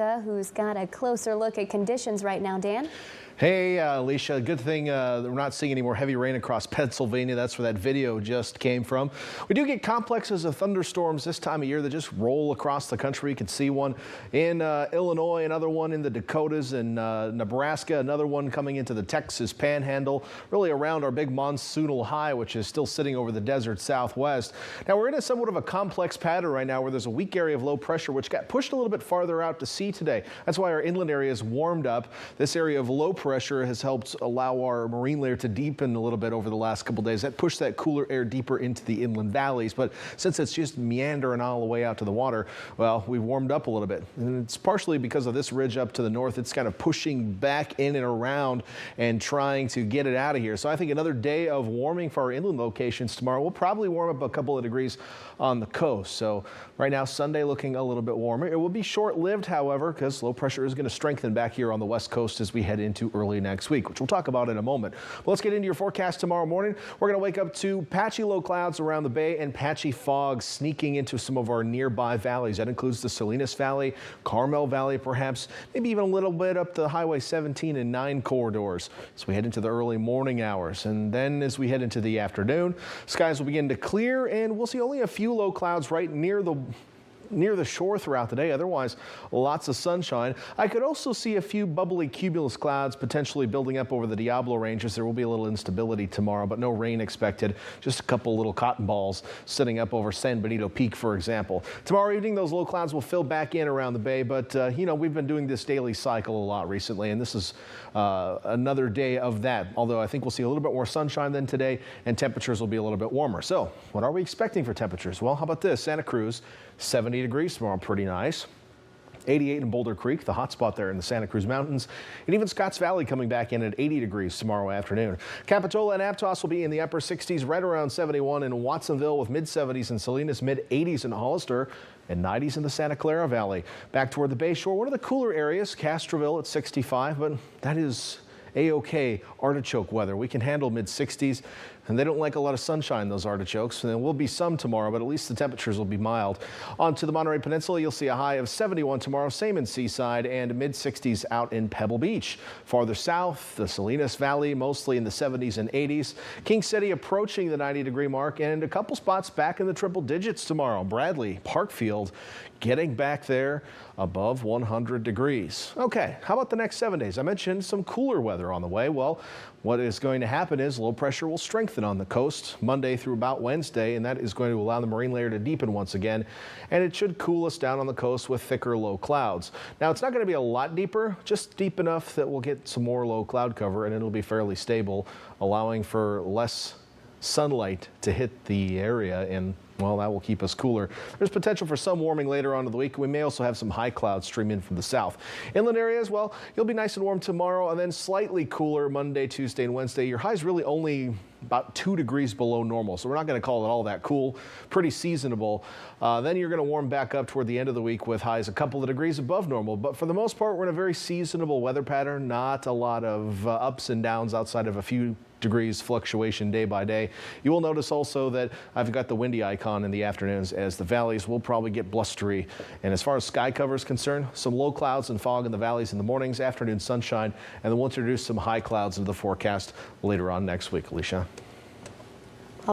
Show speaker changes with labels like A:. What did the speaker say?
A: Who's got a closer look at conditions right now, Dan?
B: Hey, Alicia, good thing that we're not seeing any more heavy rain across Pennsylvania. That's where that video just came from. We do get complexes of thunderstorms this time of year that just roll across the country. You can see one in Illinois, another one in the Dakotas and Nebraska, another one coming into the Texas Panhandle, really around our big monsoonal high, which is still sitting over the desert southwest. Now, we're in a somewhat of a complex pattern right now where there's a weak area of low pressure, which got pushed a little bit farther out to sea today. That's why our inland area is warmed up. This area of low pressure has helped allow our marine layer to deepen a little bit over the last couple days. That pushed that cooler air deeper into the inland valleys, but since it's just meandering all the way out to the water, well, we've warmed up a little bit. And it's partially because of this ridge up to the north. It's kind of pushing back in and around and trying to get it out of here. So I think another day of warming for our inland locations tomorrow. We'll probably warm up a couple of degrees on the coast. So right now, Sunday looking a little bit warmer. It will be short-lived, however, because low pressure is going to strengthen back here on the west coast as we head into early next week, which we'll talk about in a moment. Well, let's get into your forecast tomorrow morning. We're going to wake up to patchy low clouds around the bay and patchy fog sneaking into some of our nearby valleys. That includes the Salinas Valley, Carmel Valley, perhaps, maybe even a little bit up the Highway 17 and 9 corridors as we head into the early morning hours. And then as we head into the afternoon, skies will begin to clear and we'll see only a few low clouds right near the shore throughout the day. Otherwise, lots of sunshine. I could also see a few bubbly cumulus clouds potentially building up over the Diablo Ranges. There will be a little instability tomorrow, but no rain expected. Just a couple little cotton balls sitting up over San Benito Peak, for example. Tomorrow evening, those low clouds will fill back in around the bay, but you know, we've been doing this daily cycle a lot recently, and this is another day of that. Although I think we'll see a little bit more sunshine than today, and temperatures will be a little bit warmer. So what are we expecting for temperatures? Well, how about this? Santa Cruz, 70 degrees tomorrow, pretty nice. 88 in Boulder Creek, the hot spot there in the Santa Cruz Mountains. And even Scotts Valley coming back in at 80 degrees tomorrow afternoon. Capitola and Aptos will be in the upper 60s, right around 71 in Watsonville, with mid-70s in Salinas, mid-80s in Hollister, and 90s in the Santa Clara Valley. Back toward the Bay Shore, one of the cooler areas, Castroville at 65, but that is A-OK artichoke weather. We can handle mid-60s, and they don't like a lot of sunshine, those artichokes. And there will be some tomorrow, but at least the temperatures will be mild. On to the Monterey Peninsula, you'll see a high of 71 tomorrow, same in Seaside, and mid-60s out in Pebble Beach. Farther south, the Salinas Valley, mostly in the 70s and 80s. King City approaching the 90-degree mark, and a couple spots back in the triple digits tomorrow. Bradley, Parkfield, getting back there above 100 degrees. Okay, how about the next 7 days? I mentioned some cooler weather on the way. Well, what is going to happen is low pressure will strengthen on the coast Monday through about Wednesday, and that is going to allow the marine layer to deepen once again, and it should cool us down on the coast with thicker low clouds. Now, it's not going to be a lot deeper, just deep enough that we'll get some more low cloud cover, and it'll be fairly stable, allowing for less sunlight to hit the area, and well, that will keep us cooler. There's potential for some warming later on in the week. We may also have some high clouds stream in from the south. Inland areas, well, you'll be nice and warm tomorrow and then slightly cooler Monday, Tuesday, and Wednesday. Your high's really only about 2 degrees below normal, so we're not going to call it all that cool. Pretty seasonable. Then you're going to warm back up toward the end of the week with highs a couple of degrees above normal. But for the most part, we're in a very seasonable weather pattern. Not a lot of ups and downs outside of a few degrees fluctuation day by day. You will notice also that I've got the windy icon in the afternoons, as the valleys will probably get blustery. And as far as sky cover is concerned, some low clouds and fog in the valleys in the mornings, afternoon sunshine, and then we'll introduce some high clouds into the forecast later on next week. Alicia.